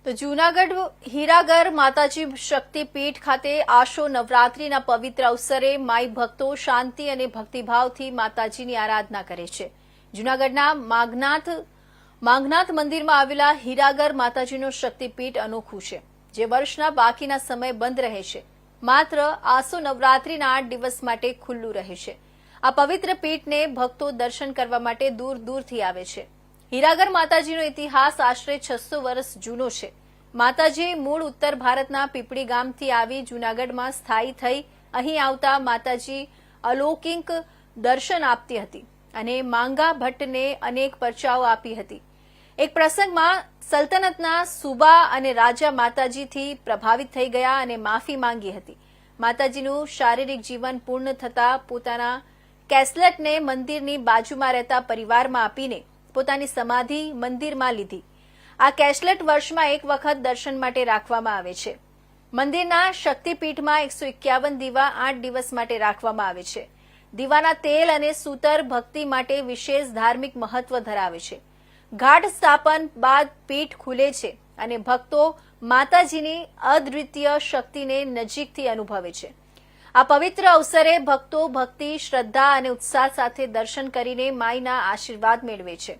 તો જૂનાગઢ હીરાગર માતાજી શક્તિપીઠ ખાતે આશો નવરાત્રીના પવિત્ર અવસરે માઈ ભક્તો શાંતિ અને ભક્તિભાવથી માતાજીની આરાધના કરે છે। જૂનાગઢના માંગનાથ મંદિરમાં આવેલા હીરાગર માતાજીનો શક્તિપીઠ અનોખું છે, જે વર્ષના બાકીના સમય બંધ રહે છે। માત્ર આસો નવરાત્રીના 8 દિવસ માટે ખુલ્લું રહે છે। આ પવિત્ર પીઠને ભક્તો દર્શન કરવા માટે દૂર દૂરથી આવે છે। હીરાગર માતાજીનો ઇતિહાસ આશરે 600 વર્ષ જૂનો છે। માતાજી મૂળ ઉત્તર ભારતના પીપળી ગામથી આવી જૂનાગઢમાં સ્થાયી થઈ અહીં આવતા માતાજી અલૌકિક દર્શન આપતી હતી અને માંગા ભટ્ટને અનેક પરચાઓ આપી હતી। એક પ્રસંગમાં સલ્તનતના સુબા અને રાજા માતાજીથી પ્રભાવિત થઈ ગયા અને માફી માંગી હતી। માતાજીનું શારીરિક જીવન પૂર્ણ થતા પોતાના કેસલેટને મંદિરની બાજુમાં રહેતા પરિવારમાં આપીને પોતાની સમાધિ મંદિરમાં લીધી। આ કેશલેટ વર્ષમાં એક વખત દર્શન માટે રાખવામાં આવે છે। મંદિરના શક્તિપીઠમાં 151 દીવા 8 દિવસ માટે રાખવામાં આવે છે। દીવાના તેલ અને સૂતર ભક્તિ માટે વિશેષ ધાર્મિક મહત્વ ધરાવે છે। ઘાટ સ્થાપન બાદ પીઠ ખુલે છે અને ભક્તો માતાજીની અદ્વિતીય શક્તિને નજીકથી અનુભવે છે। આ પવિત્ર અવસરે ભક્તો ભક્તિ, શ્રદ્ધા અને ઉત્સાહ સાથે દર્શન કરીને માઈના આશીર્વાદ મેળવે છે।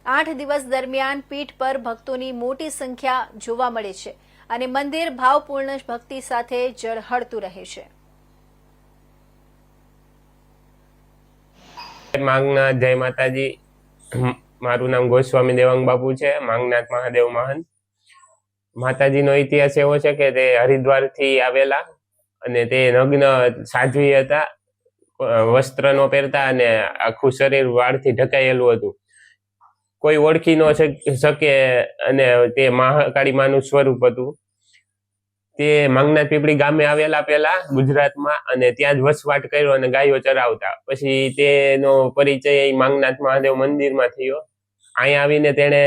8 દિવસ દરમિયાન પીઠ પર ભક્તોની મોટી સંખ્યા જોવા મળે છે અને મંદિર ભાવપૂર્ણ ભક્તિ સાથે ઝળહળતું રહે છે। માંગનાથ જય માતાજી। મારું નામ ગોસ્વામી દેવાંગ બાપુ છે। માંગનાથ મહાદેવ મહંત। માતાજીનો ઇતિહાસ એવો છે કે તે હરિદ્વારથી આવેલા અને તે નગ્ન સાધ્વી હતા, વસ્ત્ર નો પહેરતા અને આખું શરીર વાળથી ઢકાયેલું હતું। કોઈ ઓળખી ન શકે અને તે મહાકાળી માનું સ્વરૂપ હતું। તે માંગનાથ પીપળી ગામે આવેલા પેલા ગુજરાતમાં અને ત્યાં જ વસવાટ કર્યો અને ગાયો ચરાવતા। પછી તેનો પરિચય માંગનાથ મહાદેવ મંદિરમાં થયો। અહીંયા આવીને તેણે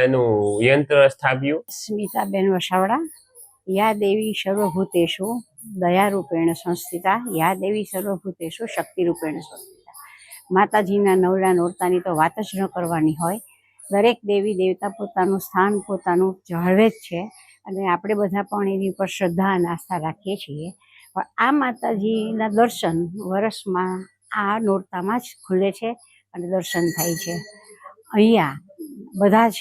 એનું યંત્ર સ્થાપ્યું। સ્મિતાબેન વસાવડા। યા દેવી સર્વભૂતેષુ દયારૂપેણ સંસ્થિતા, યા દેવી સર્વભૂતેષુ શક્તિરૂપેણ સંસ્થિતા। માતાજીના નવલા નોરતાની તો વાત જ ન કરવાની હોય। દરેક દેવી દેવતા પોતાનું સ્થાન પોતાનું જાળવે જ છે અને આપણે બધા પણ એની ઉપર શ્રદ્ધા અને આસ્થા રાખીએ છીએ। પણ આ માતાજીના દર્શન વર્ષમાં આ નોરતામાં જ ખુલે છે અને દર્શન થાય છે। અહીંયા બધા જ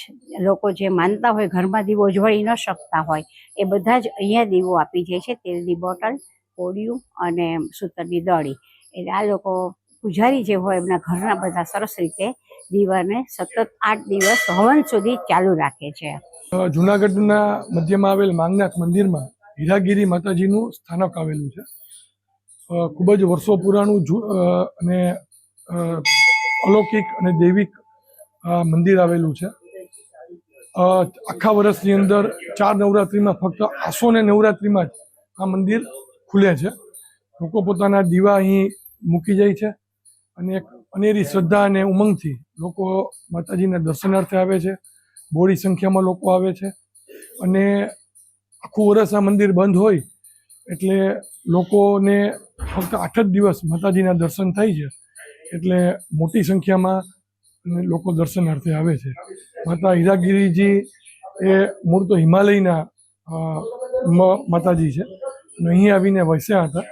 લોકો જે માનતા હોય, ઘરમાં દીવો ઉજવળી ન શકતા હોય, એ બધા જ અહીંયા દીવો આપી જાય છે। તેલની બોટલ, કોડિયું અને સૂતરની દડી। એટલે આ લોકો પૂજારી જે હોય એમના ઘરના બધા સરસ રીતે દીવાને સતત 8 દિવસ હવન સુધી ચાલુ રાખે છે। જૂનાગઢના મધ્યમાં આવેલ માંગનાથ મંદિરમાં હીરાગીરી માતાજીનું સ્થાનક આવેલું છે। ખૂબ જ વર્ષો પુરાણું અને અલૌકિક અને દૈવિક મંદિર આવેલું છે। આખા વર્ષની અંદર 4 નવરાત્રિમાં ફક્ત આસો ને નવરાત્રિમાં જ આ મંદિર ખુલે છે। લોકો પોતાના દીવા અહીં મૂકી જાય છે અને એક અનેરી શ્રદ્ધા અને ઉમંગથી લોકો માતાજીના દર્શનાર્થે આવે છે। બોડી સંખ્યામાં લોકો આવે છે અને આખું વર્ષ આ મંદિર બંધ હોય એટલે લોકોને ફક્ત 8 જ દિવસ માતાજીના દર્શન થાય છે। એટલે મોટી સંખ્યામાં લોકો દર્શનાર્થે આવે છે। માતા હીરાગીરીજી એ મૂળ તો હિમાલયના માતાજી છે અને અહીં આવીને વસ્યા હતા।